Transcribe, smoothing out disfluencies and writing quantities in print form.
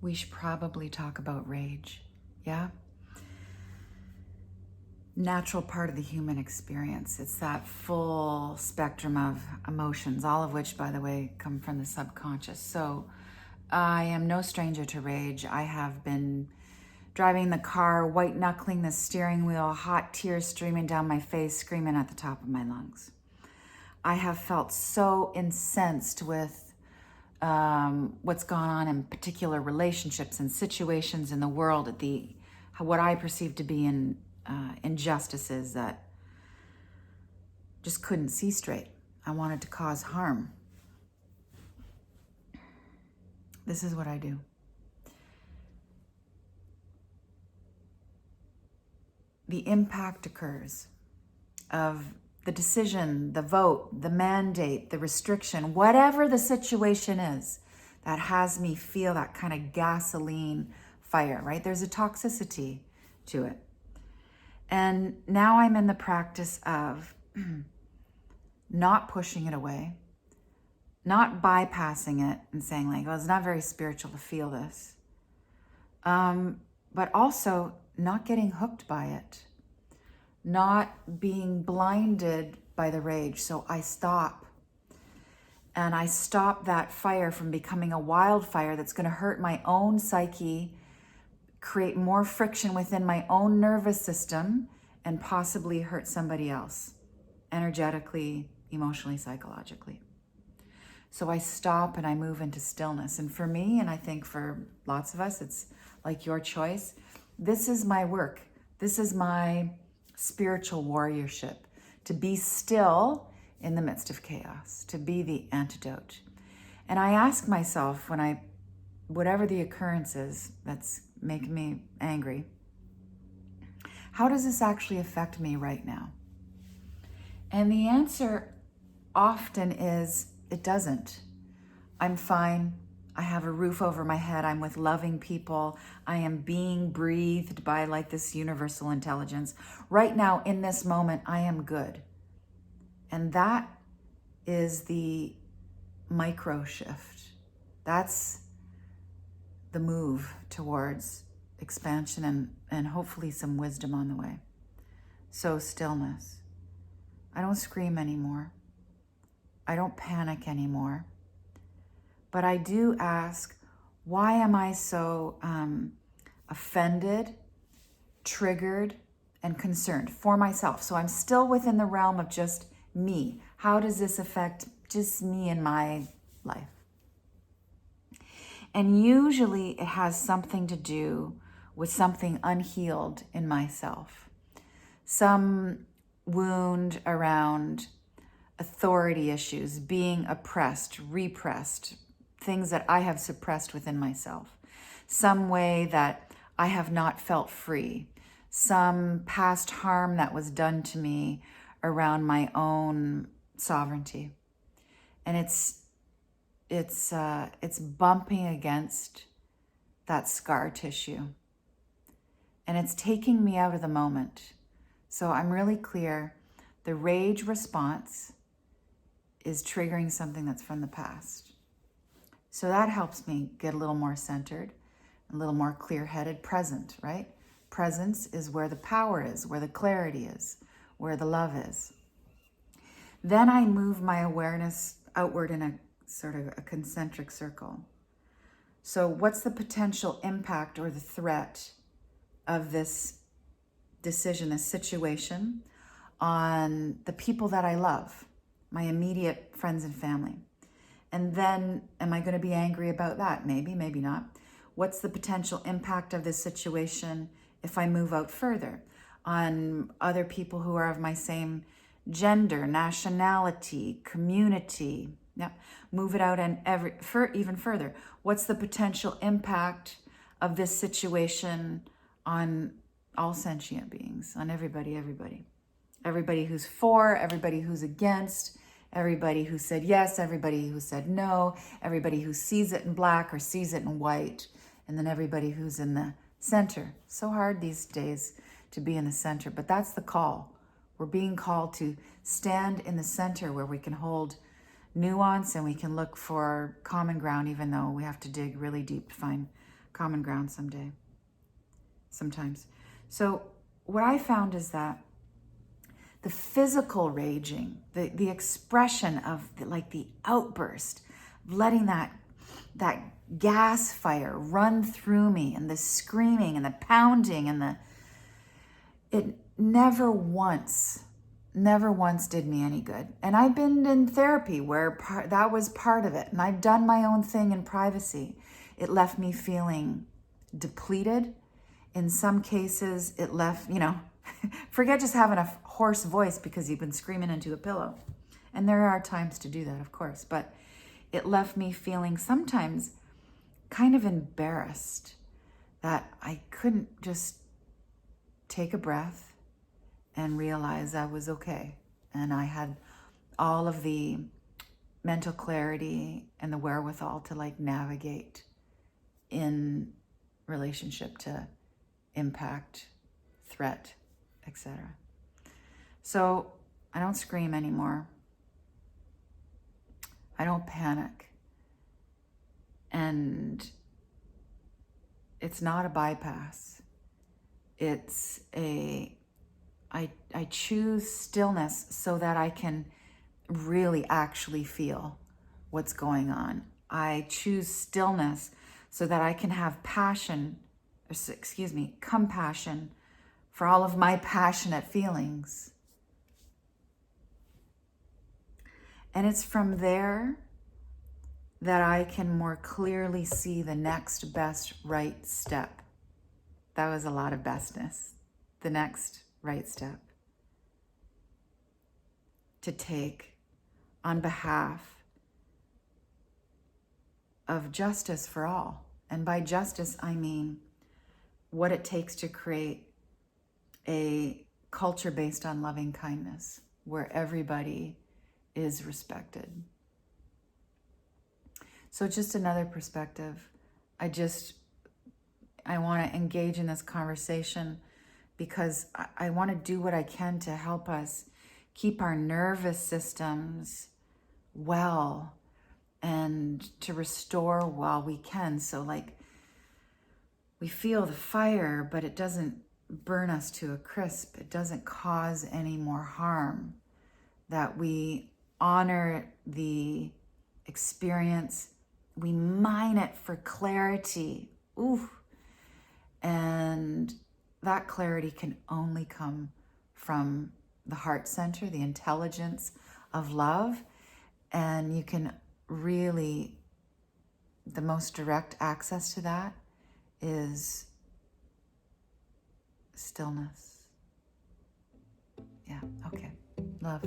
we should probably talk about rage. Yeah? Natural part of the human experience. It's that full spectrum of emotions, all of which, by the way, come from the subconscious. So I am no stranger to rage. I have been driving the car, white knuckling the steering wheel, hot tears streaming down my face, screaming at the top of my lungs. I have felt so incensed with what's gone on in particular relationships and situations in the world, at the what I perceive to be injustices that just couldn't see straight. I wanted to cause harm. This is what I do. The impact occurs of the decision, the vote, the mandate, the restriction, whatever the situation is that has me feel that kind of gasoline fire, right? There's a toxicity to it. And now I'm in the practice of not pushing it away, not bypassing it and saying like, well, it's not very spiritual to feel this. But also not getting hooked by it, not being blinded by the rage. So I stop. And I stop that fire from becoming a wildfire that's going to hurt my own psyche, create more friction within my own nervous system, and possibly hurt somebody else, energetically, emotionally, psychologically. So I stop and I move into stillness. And for me, and I think for lots of us, it's like your choice. This is my work. This is my spiritual warriorship, to be still in the midst of chaos, to be the antidote. And I ask myself whatever the occurrence is that's making me angry, how does this actually affect me right now? And the answer often is, it doesn't. I'm fine. I have a roof over my head. I'm with loving people. I am being breathed by like this universal intelligence. Right now, in this moment, I am good. And that is the micro shift. That's the move towards expansion and hopefully some wisdom on the way. So stillness. I don't scream anymore. I don't panic anymore. But I do ask, why am I so offended, triggered, and concerned for myself? So I'm still within the realm of just me. How does this affect just me and my life? And usually it has something to do with something unhealed in myself. Some wound around authority issues, being oppressed, repressed, things that I have suppressed within myself. Some way that I have not felt free. Some past harm that was done to me around my own sovereignty. And it's bumping against that scar tissue. And it's taking me out of the moment. So I'm really clear. The rage response is triggering something that's from the past. So that helps me get a little more centered, a little more clear-headed, present, right? Presence is where the power is, where the clarity is, where the love is. Then I move my awareness outward in a sort of a concentric circle. So what's the potential impact or the threat of this decision, this situation on the people that I love, my immediate friends and family? And then am I going to be angry about that? Maybe, maybe not. What's the potential impact of this situation if I move out further on other people who are of my same gender, nationality, community? Yeah, move it out and even further. What's the potential impact of this situation on all sentient beings, on everybody? Everybody who's for, everybody who's against, everybody who said yes, everybody who said no, everybody who sees it in black or sees it in white, and then everybody who's in the center. So hard these days to be in the center, but that's the call. We're being called to stand in the center where we can hold nuance and we can look for common ground, even though we have to dig really deep to find common ground sometimes. So what I found is that the physical raging, the expression of the outburst, letting that gas fire run through me, and the screaming and the pounding and it never once did me any good. And I've been in therapy where that was part of it, and I've done my own thing in privacy. It left me feeling depleted. In some cases, it left, forget just having a hoarse voice because you've been screaming into a pillow. And there are times to do that, of course, but it left me feeling sometimes kind of embarrassed that I couldn't just take a breath and realize I was okay. And I had all of the mental clarity and the wherewithal to navigate in relationship to impact, threat, etc. So I don't scream anymore. I don't panic. And it's not a bypass. It's I choose stillness so that I can really actually feel what's going on. I choose stillness so that I can have compassion for all of my passionate feelings. And it's from there that I can more clearly see the next best right step. That was a lot of bestness. The next right step to take on behalf of justice for all. And by justice, I mean what it takes to create a culture based on loving kindness, where everybody is respected. So just another perspective. I want to engage in this conversation because I want to do what I can to help us keep our nervous systems well and to restore while we can. So we feel the fire, but it doesn't burn us to a crisp. It doesn't cause any more harm. That we honor the experience. We mine it for clarity. Ooh. And that clarity can only come from the heart center, the intelligence of love. And you can really, the most direct access to that is stillness. Yeah, okay. Love.